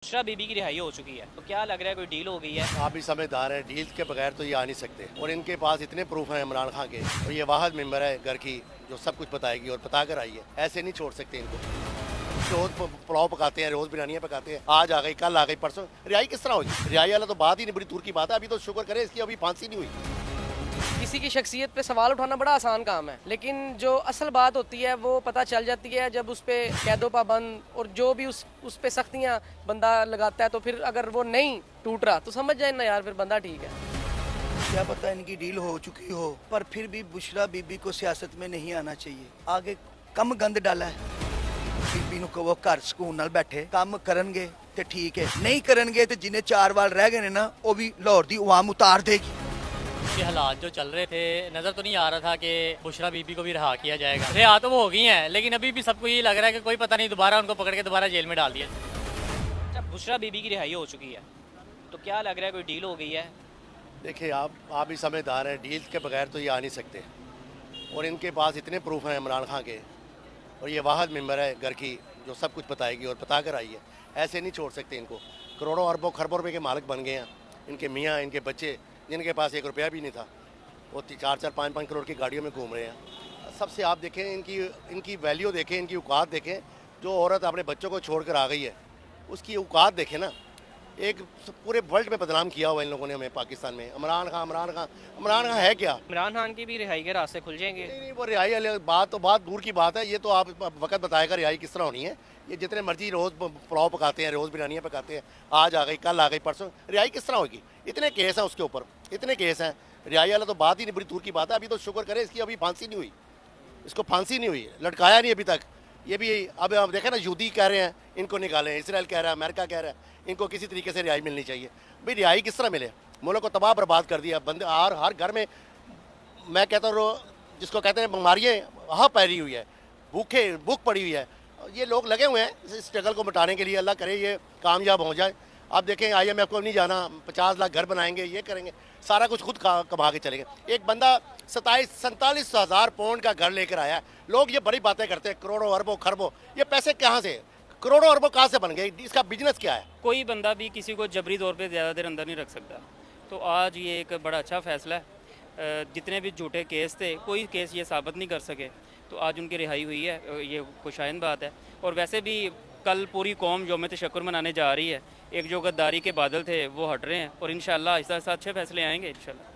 बुशरा बीबी की रिहाई हो चुकी है, तो क्या लग रहा है कोई डील हो गई है? आप भी समझदार हैं, डील के बगैर तो ये आ नहीं सकते और इनके पास इतने प्रूफ हैं इमरान खान के और ये वाहद मेंबर है घर की जो सब कुछ बताएगी और बता कर आई है। ऐसे नहीं छोड़ सकते इनको। रोज पुलाव पकाते हैं, रोज बिरयानियाँ पकाते हैं, आज आ गई कल आ गई परसों, रिहाई किस तरह होगी? रिहाई वाला तो बात ही नहीं, बड़ी दूर की बात है। अभी तो शुक्र करें इसकी अभी फांसी नहीं हुई। किसी की शख्सियत पे सवाल उठाना बड़ा आसान काम है, लेकिन जो असल बात होती है वो पता चल जाती है जब उस पर कैदो पाबंद और जो भी उस पे सख्तियाँ बंदा लगाता है, तो फिर अगर वो नहीं टूट रहा तो समझ जाए ना यार फिर बंदा ठीक है। क्या पता इनकी डील हो चुकी हो, पर फिर भी बुशरा बीबी को सियासत में नहीं आना चाहिए। आगे कम गंद डाला है, बीबी ਨੂੰ ਕਹੋ ਘਰ ਸਕੂਨ ਨਾਲ ਬੈਠੇ ਕੰਮ ਕਰਨਗੇ ਤੇ ਠੀਕ ਹੈ, ਨਹੀਂ ਕਰਨਗੇ ਤੇ ਜਿੰਨੇ 4 ਵਾਲ ਰਹਿ ਗਏ ਨੇ ਨਾ ਉਹ ਵੀ ਲਾਹੌਰ ਦੀ ਆਵਾਮ ਉਤਾਰ देगी। के हालात जो चल रहे थे नज़र तो नहीं आ रहा था कि बुशरा बीबी को भी रहा किया जाएगा। रिहा तो वो हो गई हैं, लेकिन अभी भी सबको ये लग रहा है कि कोई पता नहीं दोबारा उनको पकड़ के दोबारा जेल में डाल दिया। जब बुशरा बीबी की रिहाई हो चुकी है, तो क्या लग रहा है कोई डील हो गई है? देखिए आप भी समझदार हैं, डील के बगैर तो ये आ नहीं सकते और इनके पास इतने प्रूफ हैं इमरान खान के और ये वाहद मेंबर है घर की जो सब कुछ बताएगी और बता कर आई है। ऐसे नहीं छोड़ सकते इनको। करोड़ों अरबों खरबों रुपए के मालिक बन गए हैं इनके मियाँ, इनके बच्चे, जिनके पास 1 रुपया भी नहीं था, वो 4-4, 5-5 करोड़ की गाड़ियों में घूम रहे हैं। सबसे आप देखें इनकी वैल्यू देखें, इनकी औकात देखें। जो औरत अपने बच्चों को छोड़ कर आ गई है उसकी औकात देखें ना। एक पूरे वर्ल्ड में बदनाम किया हुआ इन लोगों ने हमें पाकिस्तान में। इमरान खान है क्या? इमरान खान की भी रिहाई के रास्ते खुल जाएंगे? नहीं, वो रिहाई वाली बात तो बात दूर की बात है। ये तो आप वक्त बताएगा रिहाई किस तरह होनी है। ये जितने मर्जी रोज़ पुलाव पकाते हैं, रोज़ बिरयानियाँ पकाते हैं, आज आ गई कल आ गई परसों, रिहाई किस तरह होगी? इतने केस हैं उसके ऊपर, इतने केस हैं। रिहाई वाला तो बात ही नहीं, बड़ी दूर की बात है। अभी तो शुक्र करें इसकी अभी फांसी नहीं हुई, इसको फांसी नहीं हुई, लटकाया नहीं अभी तक। ये भी अब आप देखें ना, यूदी कह रहे हैं इनको निकालें, इसराइल कह रहा है, अमेरिका कह रहा है इनको किसी तरीके से रिहाई मिलनी चाहिए। भाई रिहाई किस तरह मिले? मुल्क को तबाह बर्बाद कर दिया बंदे। हर घर में मैं कहता हूँ जिसको कहते हैं बीमारियाँ हाँ पैरी हुई है, भूख पड़ी हुई है। ये लोग लगे हुए हैं इस स्ट्रगल को मिटाने के लिए। अल्लाह करे ये कामयाब हो जाए। आप देखें IMF को नहीं जाना, 50 लाख घर बनाएंगे, ये करेंगे, सारा कुछ खुद कमा के चलेंगे। एक बंदा 47 हज़ार पाउंड का घर लेकर आया। लोग ये बड़ी बातें करते हैं, करोड़ों अरबों खरबों, ये पैसे कहाँ से, करोड़ों अरबों कहाँ से बन गए? इसका बिजनेस क्या है? कोई बंदा भी किसी को जबरी तौर पे ज़्यादा देर अंदर नहीं रख सकता। तो आज ये एक बड़ा अच्छा फ़ैसला है। जितने भी झूठे केस थे, कोई केस ये साबित नहीं कर सके, तो आज उनकी रिहाई हुई है, ये खुशाइन बात है। और वैसे भी कल पूरी कौम यौम तशक्कुर मनाने जा रही है। एक जो गद्दारी के बादल थे वो हट रहे हैं और इंशाल्लाह आहिस्ता आहिस्ता अच्छे फैसले आएंगे इंशाल्लाह।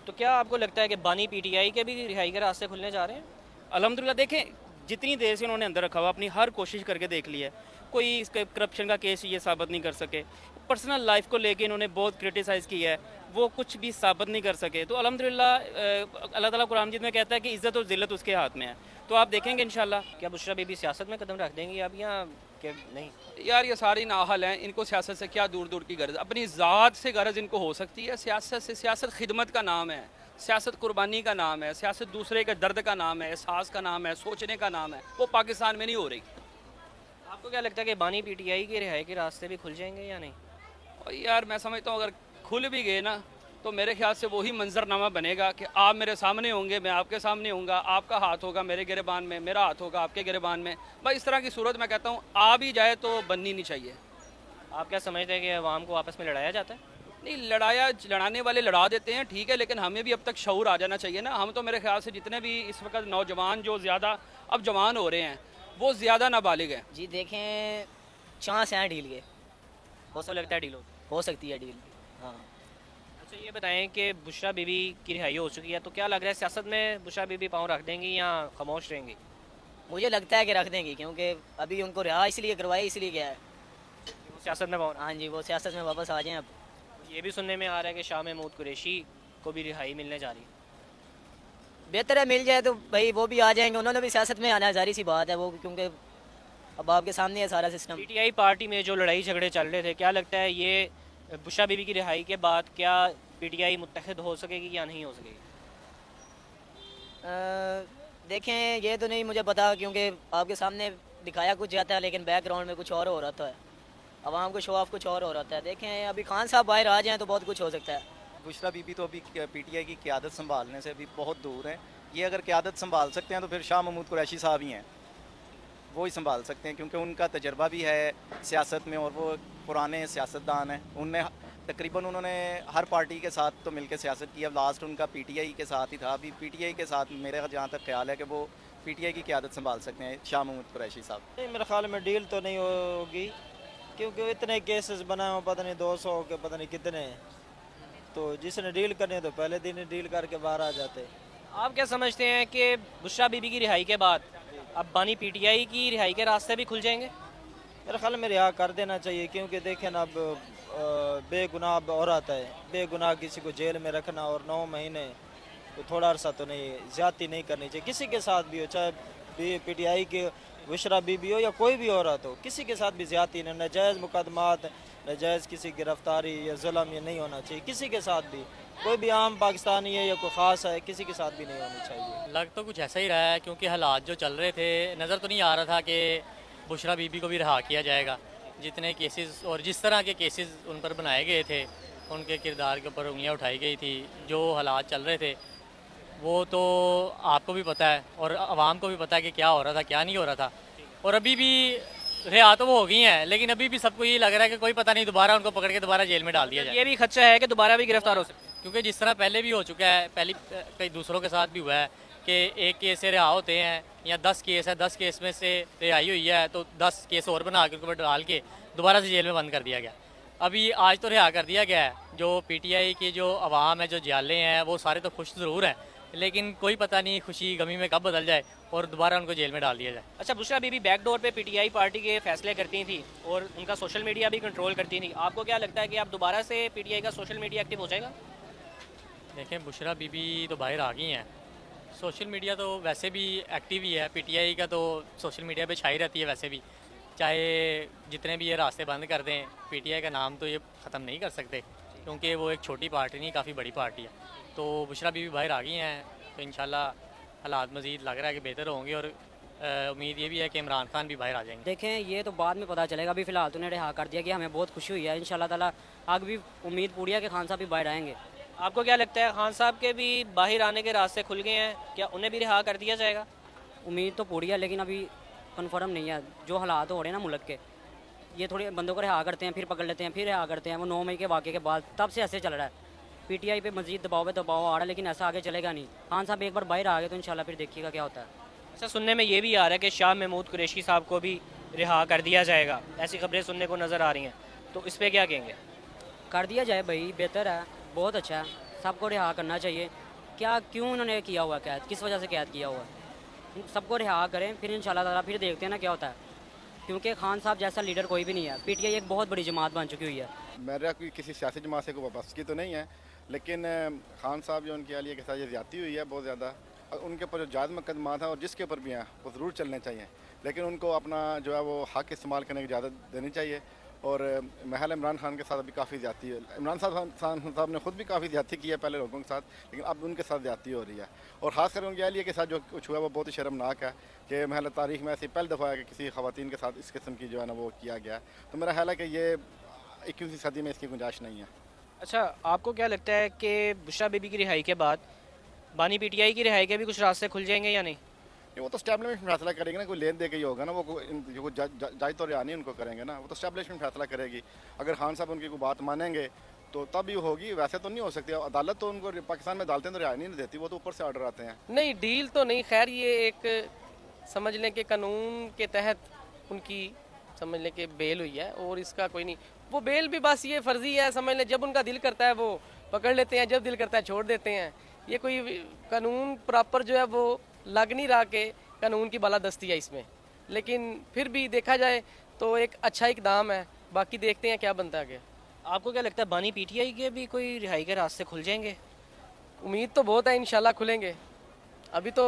तो क्या आपको लगता है कि बानी PTI के भी रिहाई के रास्ते खुलने जा रहे हैं? अल्हम्दुलिल्लाह देखें, जितनी देर से उन्होंने अंदर रखा हुआ अपनी हर कोशिश करके देख ली है, कोई इसके करप्शन का केस ये साबित नहीं कर सके। पर्सनल लाइफ को लेके इन्होंने बहुत क्रिटिसाइज़ किया है, वो कुछ भी साबित नहीं कर सके। तो अल्हम्दुलिल्लाह अल्लाह ताला कुरान मजीद में कहता है कि इज़्ज़त और ज़िल्लत उसके हाथ में है। तो आप देखेंगे इंशाल्लाह। क्या बुशरा बीबी सियासत में कदम रख देंगी अब या कि नहीं? यार ये सारी नाहल हैं, इनको सियासत से क्या दूर दूर की गर्ज, अपनी ज़ात से गर्ज इनको हो सकती है। सियासत से, सियासत खिदमत का नाम है, सियासत कुर्बानी का नाम है, सियासत दूसरे के दर्द का नाम है, एहसास का नाम है, सोचने का नाम है। वो पाकिस्तान में नहीं हो रही। आपको क्या लगता है कि बानी PTI के रिहाई के रास्ते भी खुल जाएंगे या नहीं? और यार मैं समझता हूँ अगर खुल भी गए ना तो मेरे ख्याल से वही मंजरनामा बनेगा कि आप मेरे सामने होंगे, मैं आपके सामने होऊंगा, आपका हाथ होगा मेरे गिरबान में, मेरा हाथ होगा आपके गिरबान में। भाई इस तरह की सूरत मैं कहता हूँ आ भी जाए तो बननी नहीं चाहिए। आप क्या समझते हैं कि अवाम को आपस में लड़ाया जाता है? नहीं, लड़ाने वाले लड़ा देते हैं, ठीक है, लेकिन हमें भी अब तक शऊर आ जाना चाहिए ना। हम तो मेरे ख्याल से जितने भी इस वक्त नौजवान जो ज़्यादा अब जवान हो रहे हैं वो ज़्यादा नाबालिग हैं। जी देखें, चांस हैं डील के, हो लगता है डील हो सकती है डील। हाँ। अच्छा ये बताएं कि बुशरा बीबी की रिहाई हो चुकी है, तो क्या लग रहा है सियासत में बुशरा बीबी पाँव रख देंगी या खामोश रहेंगी? मुझे लगता है कि रख देंगी, क्योंकि अभी उनको रिहा इसलिए करवाई, इसलिए क्या है वो सियासत में पाँव। हाँ जी, वो सियासत में वापस आ जाएं। अब ये भी सुनने में आ रहा है कि शाह महमूद कुरैशी को भी रिहाई मिलने जा रही है। बेहतर है मिल जाए तो भाई वो भी आ जाएंगे, उन्होंने भी सियासत में आना है, जारी सी बात है वो, क्योंकि अब आपके सामने है सारा सिस्टम। PTI पार्टी में जो लड़ाई झगड़े चल रहे थे, क्या लगता है ये बुशरा बीबी की रिहाई के बाद क्या PTI मुत्तहिद हो सकेगी या नहीं हो सकेगी? देखें, ये तो नहीं मुझे पता, क्योंकि आपके सामने दिखाया कुछ जाता है लेकिन बैकग्राउंड में कुछ और हो रहा है। आवाम को शो ऑफ कुछ और हो रहा है। देखें अभी खान साहब बाहर आ जाएँ तो बहुत कुछ हो सकता है। बुशरा बीबी तो अभी PTI की क़यादत संभालने से अभी बहुत दूर है। ये अगर क़यादत संभाल सकते हैं तो फिर शाह महमूद कुरैशी साहब ही हैं। वो ही संभाल सकते हैं, क्योंकि उनका तजर्बा भी है सियासत में और वो पुराने सियासतदान हैं। उनने तकरीबन उन्होंने हर पार्टी के साथ तो मिलकर सियासत की। अब लास्ट उनका पीटीआई के साथ ही था। अभी पीटीआई के साथ मेरा जहाँ तक ख्याल है कि वो पीटीआई की क़यादत संभाल सकते हैं शाह महमूद कुरैशी साहब। नहीं, मेरे ख्याल में डील तो नहीं होगी, क्योंकि इतने केसेस बनाए हो, पता नहीं 200 के पता नहीं कितने हैं। तो जिसने डील करनी है तो पहले दिन ही डील करके बाहर आ जाते। आप क्या समझते हैं कि बुशरा बीबी की रिहाई के बाद अब बानी पीटीआई की रिहाई के रास्ते भी खुल जाएंगे? मेरे ख्याल में रिहा कर देना चाहिए, क्योंकि देखें ना, अब बेगुनाह औरत है, बेगुनाह किसी को जेल में रखना और 9 महीने तो थोड़ा अरसा तो नहीं, ज़्यादती नहीं करनी चाहिए किसी के साथ भी हो, चाहे पीटीआई के बुशरा बीबी हो या कोई भी औरत हो, किसी के साथ भी ज़्यादती नहीं, नाजायज़ मुकदमात, नाजायज़ किसी गिरफ्तारी या जुल्म ये नहीं होना चाहिए किसी के साथ भी। कोई भी आम पाकिस्तानी है या कोई ख़ास है, किसी के साथ भी नहीं होनी चाहिए। लग तो कुछ ऐसा ही रहा है, क्योंकि हालात जो चल रहे थे, नज़र तो नहीं आ रहा था कि बुशरा बीबी को भी रिहा किया जाएगा। जितने केसेस और जिस तरह के केसेस उन पर बनाए गए थे, उनके किरदार के ऊपर उंगलियां उठाई गई थी, जो हालात चल रहे थे वो तो आपको भी पता है और आवाम को भी पता है कि क्या हो रहा था, क्या नहीं हो रहा था। और अभी भी रिहा तो वो हो गई हैं, लेकिन अभी भी सबको ये लग रहा है कि कोई पता नहीं दोबारा उनको पकड़ के दोबारा जेल में डाल दिया जाए। ये भी खदशा है कि दोबारा भी गिरफ्तार हो सकते हैं, क्योंकि जिस तरह पहले भी हो चुका है, पहले कई दूसरों के साथ भी हुआ है कि एक केस से रिहा होते हैं या 10 केस है, 10 केस में से रिहाई हुई है तो 10 केस और बना के ऊपर डाल के दोबारा से जेल में बंद कर दिया गया। अभी आज तो रिहा कर दिया गया है। जो पीटीआई की जो अवाम है, जो जाले हैं, वो सारे तो खुश ज़रूर हैं, लेकिन कोई पता नहीं खुशी गमी में कब बदल जाए और दोबारा उनको जेल में डाल दिया जाए। अच्छा, बुशरा बीबी बैकडोर पे पीटीआई पार्टी के फैसले करती थी और उनका सोशल मीडिया भी कंट्रोल करती थी। आपको क्या लगता है कि अब दोबारा से पीटीआई का सोशल मीडिया एक्टिव हो जाएगा? देखें, बुशरा बीबी तो बाहर आ गई हैं, सोशल मीडिया तो वैसे भी एक्टिव ही है। पीटीआई का तो सोशल मीडिया पे छाई रहती है वैसे भी, चाहे जितने भी ये रास्ते बंद कर दें, पीटीआई का नाम तो ये ख़त्म नहीं कर सकते, क्योंकि वो एक छोटी पार्टी नहीं, काफ़ी बड़ी पार्टी है। तो बुशरा बीबी बाहर आ गई हैं, तो इंशाल्लाह हालात मज़ीद लग रहा है कि बेहतर होंगे और उम्मीद ये भी है कि इमरान खान भी बाहर आ जाएंगे। देखें, ये तो बाद में पता चलेगा, अभी फ़िलहाल तो उन्हें रिहा कर दिया गया, हमें बहुत खुशी हुई है। इंशाल्लाह ताला आगे भी उम्मीद पूरी है कि खान साहब भी बाहर आएंगे। आपको क्या लगता है, खान साहब के भी बाहर आने के रास्ते खुल गए हैं, क्या उन्हें भी रिहा कर दिया जाएगा? उम्मीद तो पूरी है, लेकिन अभी कन्फर्म नहीं है। जो हालात हो रहे हैं ना मुल्क के, ये थोड़े बंदों को रिहा करते हैं, फिर पकड़ लेते हैं, फिर रिहा करते हैं। वो 9 मई के वाक़े के बाद तब से ऐसे चल रहा है। पीटीआई पे मज़ीद दबाव आ रहा है, लेकिन ऐसा आगे चलेगा नहीं। खान साहब एक बार बाहर आ गए तो इंशाल्लाह फिर देखिएगा क्या होता है। अच्छा, सुनने में ये भी आ रहा है कि शाह महमूद कुरैशी साहब को भी रिहा कर दिया जाएगा, ऐसी खबरें सुनने को नज़र आ रही हैं, तो इस पर क्या कहेंगे? कर दिया जाए भाई, बेहतर है, बहुत अच्छा है, सबको रिहा करना चाहिए। क्या क्यों उन्होंने किया हुआ कैद, किस वजह से कैद किया हुआ है? सबको रिहा करें, फिर इंशाल्लाह ताला फिर देखते हैं ना क्या होता है, क्योंकि खान साहब जैसा लीडर कोई भी नहीं है। पीटीआई एक बहुत बड़ी जमात बन चुकी हुई है। मेरा कोई किसी सियासी जमात से कोई वापसगी तो नहीं है, लेकिन खान साहब जो उनके अहलिया के साथ ये ज़्यादती हुई है बहुत ज़्यादा, और उनके ऊपर जो जायज़ मुकदमात हैं और जिसके ऊपर भी हैं वो ज़रूर चलने चाहिए, लेकिन उनको अपना जो है वो हक़ इस्तेमाल करने की इजाज़त देनी चाहिए। और महल इमरान खान के साथ अभी काफ़ी ज़्यादती है। इमरान साहब ने ख़ुद भी काफ़ी ज़्यादती की है पहले लोगों के साथ, लेकिन अब उनके साथ ज़्यादती हो रही है। और ख़ासकर उनके अहलिया के साथ जो कुछ हुआ वो बहुत ही शर्मनाक है कि महल तारीख़ में ऐसी पहली दफ़ा है कि किसी ख़वातीन के साथ इस किस्म की जो है ना वो किया गया। तो मेरा ख्याल है कि ये 21वीं सदी में इसकी गुंजाइश नहीं है। अच्छा, आपको क्या लगता है कि बुशरा बीबी की रिहाई के बाद बानी पीटीआई की रिहाई के भी कुछ रास्ते खुल जाएंगे या नहीं? वो तो स्टैब्लिशमेंट फैसला करेगी ना, कोई लेन दे के ही होगा ना, वो जज तो रिहा नहीं उनको करेंगे ना, वो तो स्टैब्लिशमेंट फैसला करेगी। अगर खान साहब उनकी कोई बात मानेंगे तो तब ही होगी, वैसे तो नहीं हो सकती। अदालत तो उनको, पाकिस्तान में अदालतें तो रिहाई नहीं देती, वो तो ऊपर से ऑर्डर आते हैं। नहीं, डील तो नहीं, खैर ये एक समझ लें कि कानून के तहत उनकी समझ लें कि बेल हुई है, और इसका कोई नहीं, वो बेल भी बस ये फर्जी है, समझ लें जब उनका दिल करता है वो पकड़ लेते हैं, जब दिल करता है छोड़ देते हैं। ये कोई कानून प्रॉपर जो है वो लग नहीं रहा कि कानून की बालादस्ती है इसमें, लेकिन फिर भी देखा जाए तो एक अच्छा इकदाम है। बाकी देखते हैं क्या बनता है आगे। आपको क्या लगता है, बानी पीटीआई के भी कोई रिहाई के रास्ते खुल जाएंगे? उम्मीद तो बहुत है, इंशाल्लाह खुलेंगे। अभी तो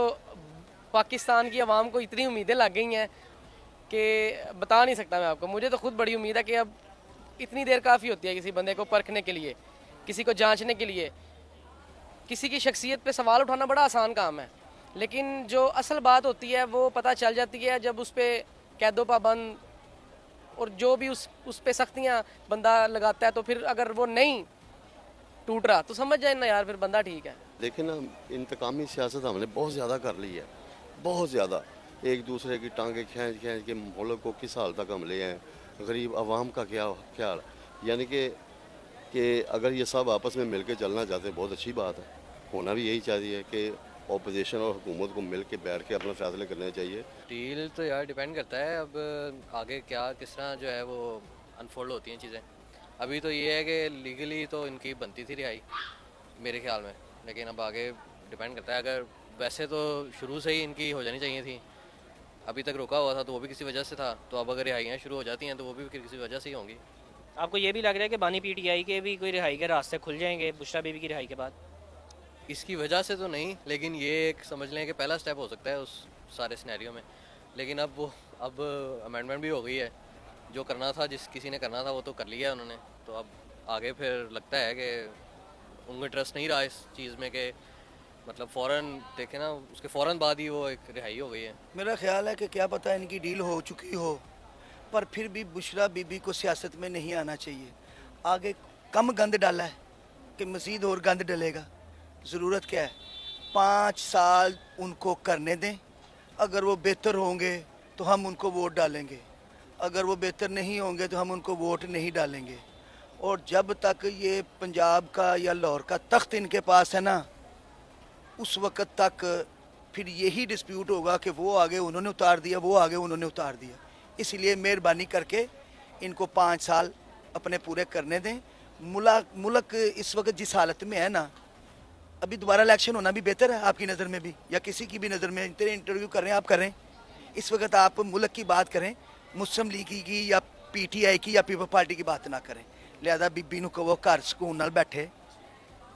पाकिस्तान की आवाम को इतनी उम्मीदें लग गई हैं कि बता नहीं सकता मैं आपको। मुझे तो खुद बड़ी उम्मीद है कि अब इतनी देर काफ़ी होती है किसी बंदे को परखने के लिए, किसी को जांचने के लिए। किसी की शख्सियत पे सवाल उठाना बड़ा आसान काम है, लेकिन जो असल बात होती है वो पता चल जाती है जब उस पर कैदो पाबंद और जो भी उस पे सख्तियाँ बंदा लगाता है। तो फिर अगर वो नहीं टूट रहा तो समझ जाए ना यार, फिर बंदा ठीक है। देखिए ना, इंतकामी सियासत हमने बहुत ज़्यादा कर ली है, बहुत ज़्यादा। एक दूसरे की टांगें खींच खींच के मुल्क को किस हाल तक हम ले आए, गरीब आवाम का क्या ख्याल। यानी कि अगर ये सब आपस में मिल के चलना चाहते हैं बहुत अच्छी बात है, होना भी यही चाहिए कि अपोजिशन और हुकूमत को मिल के बैठ के अपना फैसले करने चाहिए। डील तो यार डिपेंड करता है अब आगे क्या किस तरह जो है वो अनफोल्ड होती हैं चीज़ें। अभी तो ये है कि लीगली तो इनकी बनती थी रिहाई मेरे ख्याल में, लेकिन अब आगे डिपेंड करता है। अगर वैसे तो शुरू से ही इनकी हो जानी चाहिए थी, अभी तक रोका हुआ था तो वो भी किसी वजह से था, तो अब अगर रिहाइयाँ शुरू हो जाती हैं तो वो भी किसी वजह से ही होंगी। आपको ये भी लग रहा है कि बानी पीटीआई के भी कोई रिहाई के रास्ते खुल जाएंगे बुशरा बीबी की रिहाई के बाद? इसकी वजह से तो नहीं, लेकिन ये एक समझ लें कि पहला स्टेप हो सकता है उस सारे सिनेरियो में। लेकिन अब अमेंडमेंट भी हो गई है, जो करना था जिस किसी ने करना था वो तो कर लिया उन्होंने, तो अब आगे फिर लगता है कि उनको इंटरेस्ट नहीं रहा इस चीज़ में कि मतलब फ़ौरन देखे ना उसके फ़ौरन बाद ही वो एक रिहाई हो गई है। मेरा ख्याल है कि क्या पता इनकी डील हो चुकी हो, पर फिर भी बुशरा बीबी को सियासत में नहीं आना चाहिए। आगे कम गंद डाला है कि मज़ीद और गंद डलेगा। ज़रूरत क्या है, 5 साल उनको करने दें, अगर वो बेहतर होंगे तो हम उनको वोट डालेंगे, अगर वो बेहतर नहीं होंगे तो हम उनको वोट नहीं डालेंगे। और जब तक ये पंजाब का या लाहौर का तख्त इनके पास है ना, उस वक़्त तक फिर यही डिस्प्यूट होगा कि वो आगे उन्होंने उतार दिया, वो आगे उन्होंने उतार दिया। इसलिए मेहरबानी करके इनको 5 साल अपने पूरे करने दें। मुल्क इस वक्त जिस हालत में है ना, अभी दोबारा इलेक्शन होना भी बेहतर है आपकी नज़र में भी, या किसी की भी नज़र में। इतने इंटरव्यू कर रहे हैं आप, करें इस वक्त आप मुल्क की बात करें, मुस्लिम लीग की या पीटीआई की या पीपल पार्टी की बात ना करें। लिहाजा बीबी नूं कहो घर सुकून नाल बैठे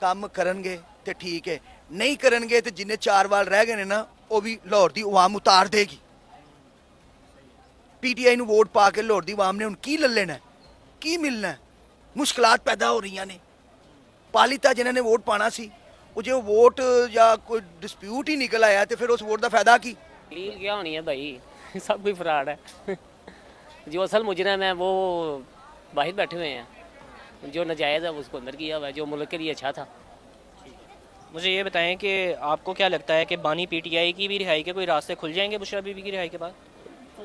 काम करनगे तो ठीक है, नहीं करनगे तो जिन्हें 4 वाल रह गए ने ना वो भी लाहौर दी अवाम उतार देगी। पीटीआई नूं वोट पा के लाहौर दी अवाम ने हुण की ले लेना, की मिलना है? मुश्किलात पैदा हो रही ने। पालिता जिन्होंने वोट पाना सी, वो जो वोट या कोई डिस्प्यूट ही निकल आया तो फिर उस वोट का फायदा की? डील क्या होनी है भाई, सब कोई फ्रॉड है। जो असल मुजरिम है वो बाहर बैठे हुए हैं, जो नाजायज़ है उसको अंदर किया हुआ है, जो मुल्क के लिए अच्छा था। मुझे ये बताएं कि आपको क्या लगता है कि बानी पीटीआई की भी रिहाई के कोई रास्ते खुल जाएंगे बुशरा बीबी की रिहाई के बाद?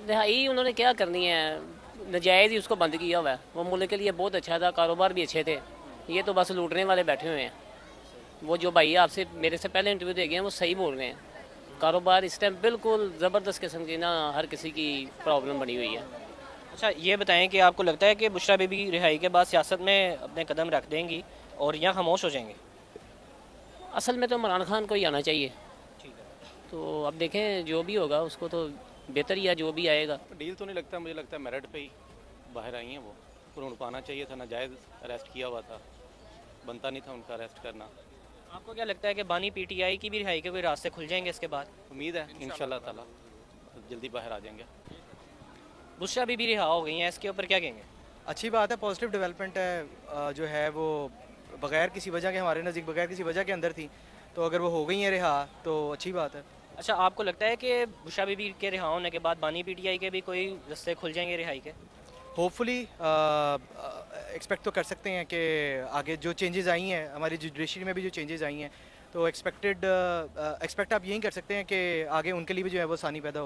रिहाई उन्होंने क्या करनी है, नाजायज़ ही उसको बंद किया हुआ है। वो मुल्क के लिए बहुत अच्छा था, कारोबार भी अच्छे थे, ये तो बस लूटने वाले बैठे हुए हैं। वो जो भाई आपसे मेरे से पहले इंटरव्यू दे गए हैं वो सही बोल रहे हैं। कारोबार इस टाइम बिल्कुल ज़बरदस्त किस्म की ना हर किसी की प्रॉब्लम बनी हुई है। अच्छा ये बताएं कि आपको लगता है कि बुशरा बीबी की रिहाई के बाद सियासत में अपने कदम रख देंगी और यहाँ खामोश हो जाएंगे? असल में तो इमरान खान को ही आना चाहिए। तो अब देखें जो भी होगा उसको तो बेहतर ही है जो भी आएगा। डील तो नहीं लगता, मुझे लगता है मेरिट पे ही बाहर आई हैं वो, और उनको आना चाहिए था। नाजायज़ अरेस्ट किया हुआ था, बनता नहीं था उनका अरेस्ट करना। आपको क्या लगता है कि बानी पीटीआई की भी रिहाई के कोई रास्ते खुल जाएंगे इसके बाद? उम्मीद है इंशाल्लाह ताला जल्दी बाहर आ जाएंगे। बुशरा बीबी रिहा हो गई हैं, इसके ऊपर क्या कहेंगे? अच्छी बात है, पॉजिटिव डेवलपमेंट है। जो है वो बगैर किसी वजह के, हमारे नज़दीक बगैर किसी वजह के अंदर थी, तो अगर वो हो गई हैं रिहा तो अच्छी बात है। अच्छा आपको लगता है कि बुशरा बीबी के रिहा होने के बाद बानी पीटीआई के भी कोई रास्ते खुल जाएंगे रिहाई के? होपफुली एक्सपेक्ट तो कर सकते हैं कि आगे जो चेंजेस आई हैं, हमारी जुडिशरी में भी जो चेंजेस आई हैं, तो एक्सपेक्ट आप यही कर सकते हैं कि आगे उनके लिए भी जो है वो आसानी पैदा होगी।